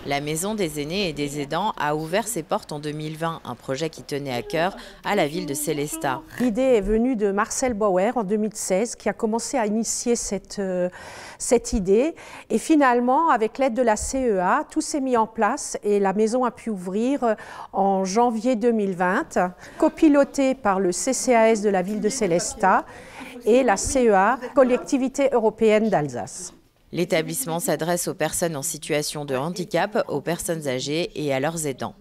La Maison des aînés et des aidants a ouvert ses portes en 2020, un projet qui tenait à cœur à la ville de Sélestat. L'idée est venue de Marcel Bauer en 2016 qui a commencé à initier cette idée. Et finalement, avec l'aide de la CEA, tout s'est mis en place et la maison a pu ouvrir en janvier 2020, copilotée par le CCAS de la ville de Sélestat et la CEA, Collectivité européenne d'Alsace. L'établissement s'adresse aux personnes en situation de handicap, aux personnes âgées et à leurs aidants.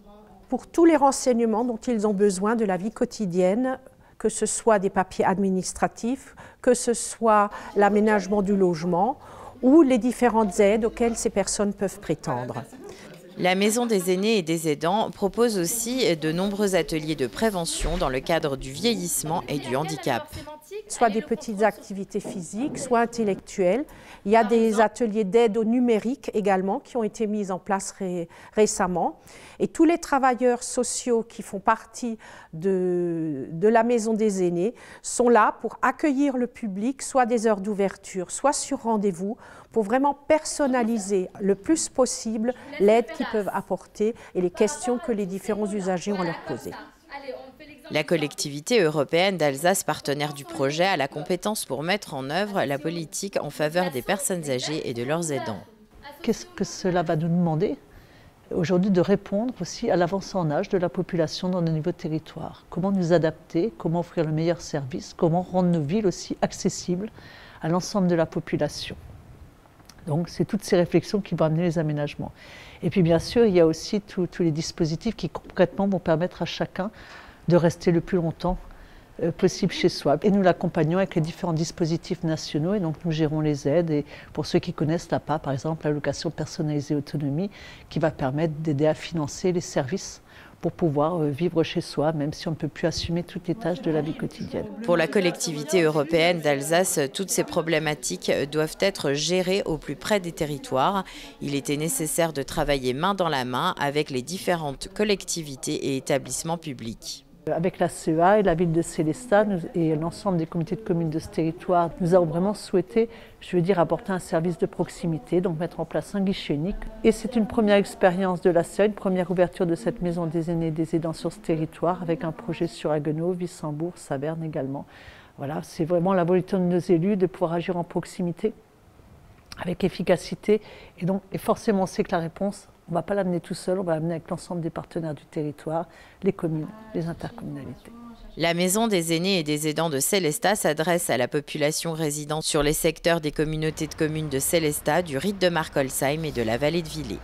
Pour tous les renseignements dont ils ont besoin de la vie quotidienne, que ce soit des papiers administratifs, que ce soit l'aménagement du logement ou les différentes aides auxquelles ces personnes peuvent prétendre. La Maison des aînés et des aidants propose aussi de nombreux ateliers de prévention dans le cadre du vieillissement et du handicap. Soit des petites activités physiques, soit intellectuelles. Il y a des ateliers d'aide au numérique également qui ont été mis en place récemment. Et tous les travailleurs sociaux qui font partie de la Maison des aînés sont là pour accueillir le public, soit des heures d'ouverture, soit sur rendez-vous, pour vraiment personnaliser le plus possible l'aide qu'ils peuvent apporter et les questions que les différents usagers ont à leur poser. La collectivité européenne d'Alsace, partenaire du projet, a la compétence pour mettre en œuvre la politique en faveur des personnes âgées et de leurs aidants. Qu'est-ce que cela va nous demander aujourd'hui? De répondre aussi à l'avancée en âge de la population dans nos nouveaux territoires. Comment nous adapter, comment offrir le meilleur service, comment rendre nos villes aussi accessibles à l'ensemble de la population. Donc c'est toutes ces réflexions qui vont amener les aménagements. Et puis bien sûr, il y a aussi tous les dispositifs qui concrètement vont permettre à chacun de rester le plus longtemps possible chez soi. Et nous l'accompagnons avec les différents dispositifs nationaux et donc nous gérons les aides. Et pour ceux qui connaissent l'APA, par exemple, l'allocation personnalisée autonomie, qui va permettre d'aider à financer les services pour pouvoir vivre chez soi, même si on ne peut plus assumer toutes les tâches de la vie quotidienne. Pour la collectivité européenne d'Alsace, toutes ces problématiques doivent être gérées au plus près des territoires. Il était nécessaire de travailler main dans la main avec les différentes collectivités et établissements publics. Avec la CEA et la ville de Sélestat et l'ensemble des comités de communes de ce territoire, nous avons vraiment souhaité, apporter un service de proximité, donc mettre en place un guichet unique. Et c'est une première expérience de la CEA, une première ouverture de cette maison des aînés et des aidants sur ce territoire, avec un projet sur Haguenau, Wissembourg, Saverne également. Voilà, c'est vraiment la volonté de nos élus de pouvoir agir en proximité, avec efficacité. Et forcément, on sait que la réponse, on ne va pas l'amener tout seul, on va l'amener avec l'ensemble des partenaires du territoire, les communes, les intercommunalités. La Maison des aînés et des aidants de Sélestat s'adresse à la population résidant sur les secteurs des communautés de communes de Sélestat, du Ried de Markolsheim et de la vallée de Villers.